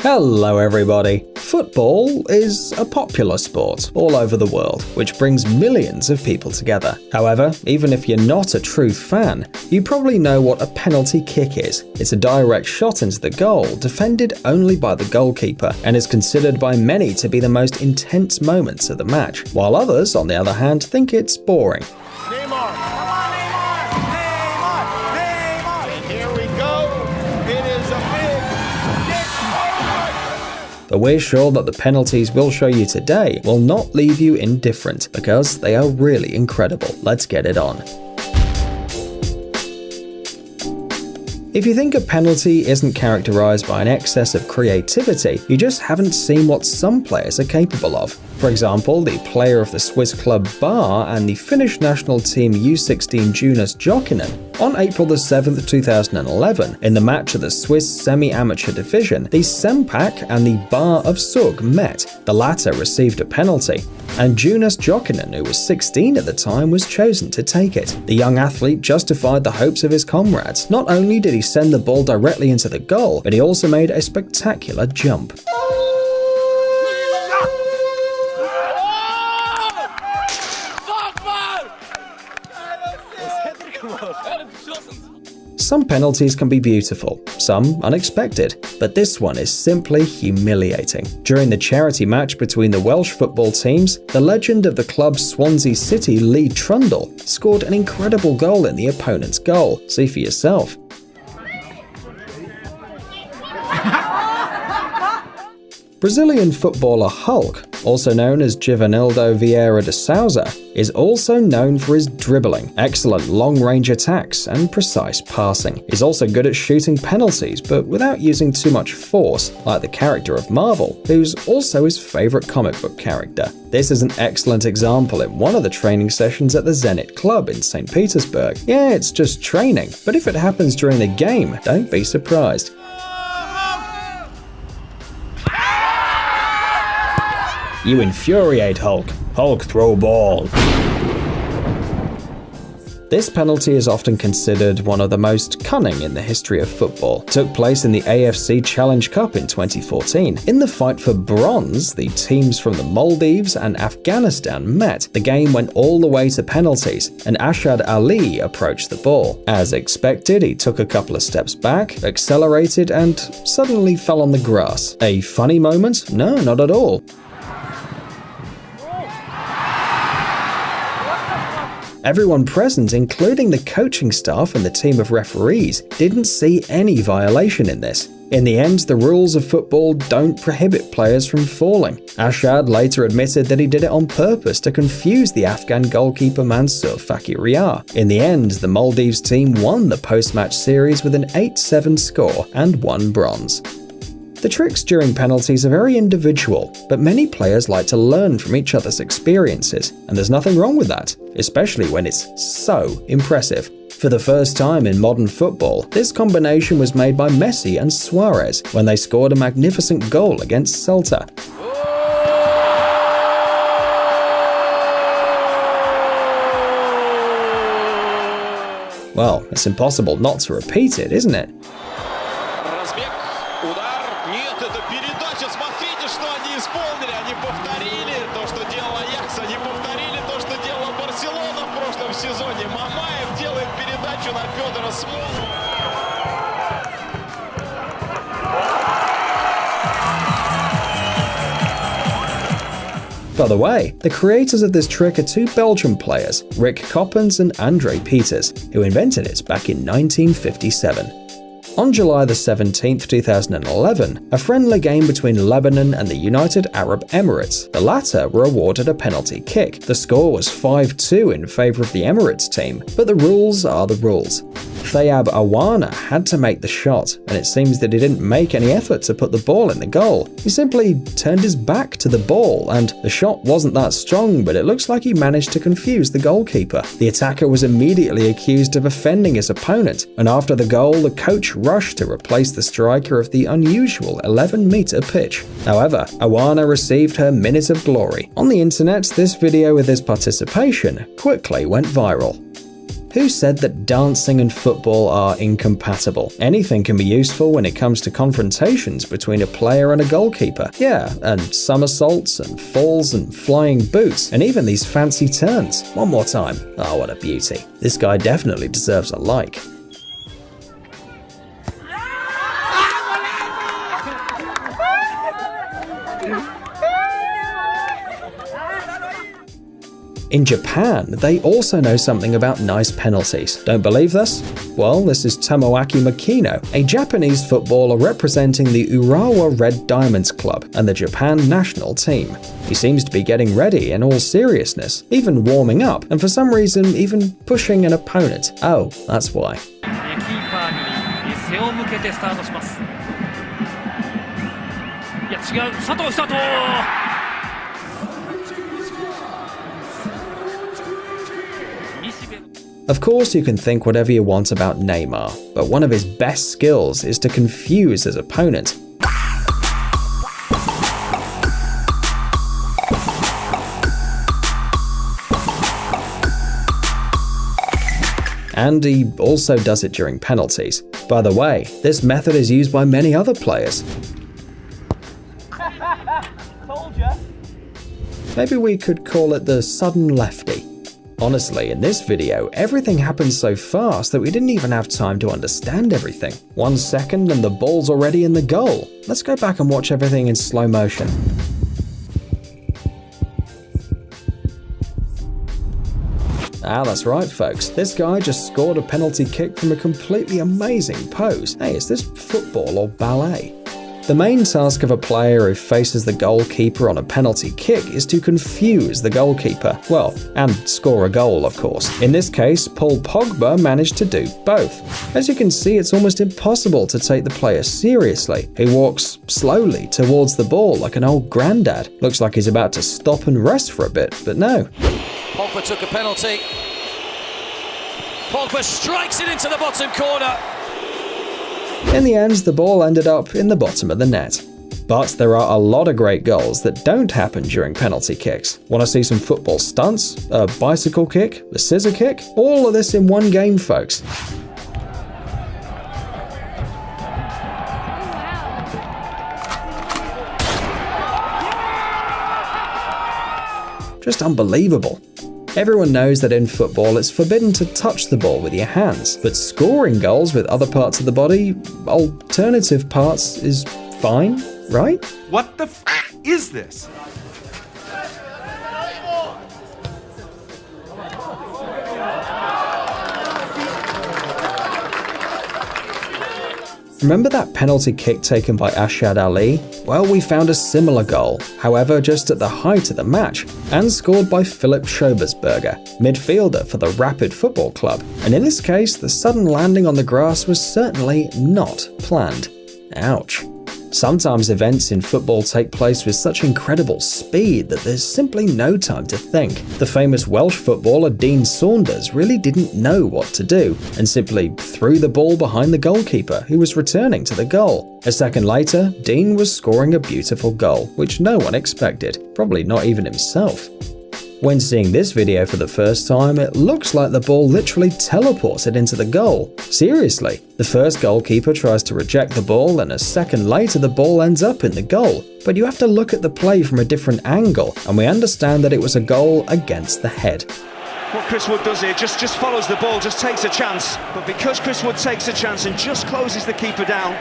Hello everybody! Football is a popular sport all over the world, which brings millions of people together. However, even if you're not a true fan, you probably know what a penalty kick is. It's a direct shot into the goal, defended only by the goalkeeper, and is considered by many to be the most intense moments of the match, while others, on the other hand, think it's boring. But we're sure that the penalties we'll show you today will not leave you indifferent, because they are really incredible. Let's get it on. If you think a penalty isn't characterized by an excess of creativity, you just haven't seen what some players are capable of. For example, the player of the Swiss club Bar and the Finnish national team U16 Jonas Jokinen. On April 7, 2011, in the match of the Swiss semi-amateur division, the Sempak and the Bar of Zug met. The latter received a penalty, and Jonas Jokinen, who was 16 at the time, was chosen to take it. The young athlete justified the hopes of his comrades. Not only did he send the ball directly into the goal, but he also made a spectacular jump. Some penalties can be beautiful, some unexpected, but this one is simply humiliating. During the charity match between the Welsh football teams, the legend of the club Swansea City, Lee Trundle, scored an incredible goal in the opponent's goal. See for yourself. Brazilian footballer Hulk, also known as Givanildo Vieira de Souza, is also known for his dribbling, excellent long-range attacks, and precise passing. He's also good at shooting penalties, but without using too much force, like the character of Marvel, who's also his favorite comic book character. This is an excellent example in one of the training sessions at the Zenit Club in St. Petersburg. Yeah, it's just training, but if it happens during the game, don't be surprised. You infuriate Hulk. Hulk, throw ball. This penalty is often considered one of the most cunning in the history of football. It took place in the AFC Challenge Cup in 2014. In the fight for bronze, the teams from the Maldives and Afghanistan met. The game went all the way to penalties, and Ashad Ali approached the ball. As expected, he took a couple of steps back, accelerated, and suddenly fell on the grass. A funny moment? No, not at all. Everyone present, including the coaching staff and the team of referees, didn't see any violation in this. In the end, the rules of football don't prohibit players from falling. Ashad later admitted that he did it on purpose to confuse the Afghan goalkeeper Mansour Fakiriyar. In the end, the Maldives team won the post-match series with an 8-7 score and won bronze. The tricks during penalties are very individual, but many players like to learn from each other's experiences, and there's nothing wrong with that, especially when it's so impressive. For the first time in modern football, this combination was made by Messi and Suarez when they scored a magnificent goal against Celta. Well, it's impossible not to repeat it, isn't it? By the way, the creators of this trick are two Belgian players, Rick Coppens and Andre Peters, who invented it back in 1957. On July 17, 2011, a friendly game between Lebanon and the United Arab Emirates. The latter were awarded a penalty kick. The score was 5-2 in favor of the Emirates team, but the rules are the rules. Thayab Awana had to make the shot, and it seems that he didn't make any effort to put the ball in the goal. He simply turned his back to the ball, and the shot wasn't that strong, but it looks like he managed to confuse the goalkeeper. The attacker was immediately accused of offending his opponent, and after the goal, the coach rushed to replace the striker of the unusual 11-meter pitch. However, Awana received her minute of glory. On the internet, this video with his participation quickly went viral. Who said that dancing and football are incompatible? Anything can be useful when it comes to confrontations between a player and a goalkeeper. Yeah, and somersaults and falls and flying boots, and even these fancy turns. One more time. Oh, what a beauty. This guy definitely deserves a like. In Japan, they also know something about nice penalties. Don't believe this? Well, this is Tomoaki Makino, a Japanese footballer representing the Urawa Red Diamonds Club and the Japan national team. He seems to be getting ready in all seriousness, even warming up, and for some reason even pushing an opponent. Oh, that's why. Of course, you can think whatever you want about Neymar, but one of his best skills is to confuse his opponent. And he also does it during penalties. By the way, this method is used by many other players. Told ya. Maybe we could call it the sudden lefty. Honestly, in this video, everything happened so fast that we didn't even have time to understand everything. 1 second and the ball's already in the goal. Let's go back and watch everything in slow motion. Ah, that's right, folks. This guy just scored a penalty kick from a completely amazing pose. Hey, is this football or ballet? The main task of a player who faces the goalkeeper on a penalty kick is to confuse the goalkeeper. Well, and score a goal, of course. In this case, Paul Pogba managed to do both. As you can see, it's almost impossible to take the player seriously. He walks slowly towards the ball like an old granddad. Looks like he's about to stop and rest for a bit, but no. Pogba took a penalty. Pogba strikes it into the bottom corner. In the end, the ball ended up in the bottom of the net. But there are a lot of great goals that don't happen during penalty kicks. Want to see some football stunts? A bicycle kick? A scissor kick? All of this in one game, folks. Just unbelievable. Everyone knows that in football it's forbidden to touch the ball with your hands, but scoring goals with other parts of the body, alternative parts, is fine, right? What the f is this? Remember that penalty kick taken by Ashad Ali? Well, we found a similar goal, however just at the height of the match, and scored by Philip Schobersberger, midfielder for the Rapid Football Club. And in this case, the sudden landing on the grass was certainly not planned. Ouch. Sometimes events in football take place with such incredible speed that there's simply no time to think. The famous Welsh footballer Dean Saunders really didn't know what to do and simply threw the ball behind the goalkeeper who was returning to the goal. A second later, Dean was scoring a beautiful goal, which no one expected, probably not even himself. When seeing this video for the first time, it looks like the ball literally teleported into the goal. Seriously, the first goalkeeper tries to reject the ball and a second later the ball ends up in the goal. But you have to look at the play from a different angle, and we understand that it was a goal against the head. What Chris Wood does here, just follows the ball, just takes a chance. But because Chris Wood takes a chance and just closes the keeper down.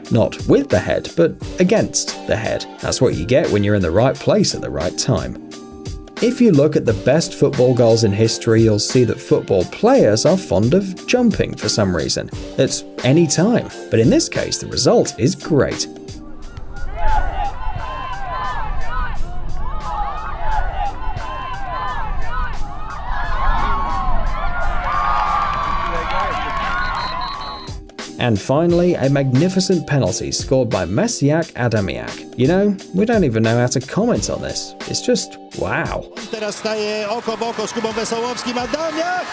Not with the head, but against the head. That's what you get when you're in the right place at the right time. If you look at the best football goals in history, you'll see that football players are fond of jumping for some reason. It's any time, but in this case the result is great. And finally, a magnificent penalty scored by Mesiak Adamiak. You know, we don't even know how to comment on this. It's just wow. Teraz staje oko w oko z Kubą Wesołowskim. Adamiak!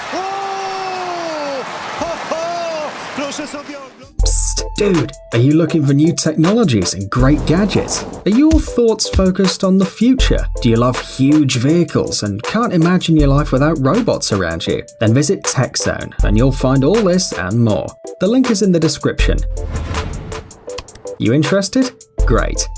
Proszę sobie oglądać. Psst, Dude, are you looking for new technologies and great gadgets? Are your thoughts focused on the future? Do you love huge vehicles and can't imagine your life without robots around you? Then visit TechZone and you'll find all this and more. The link is in the description. You interested? Great.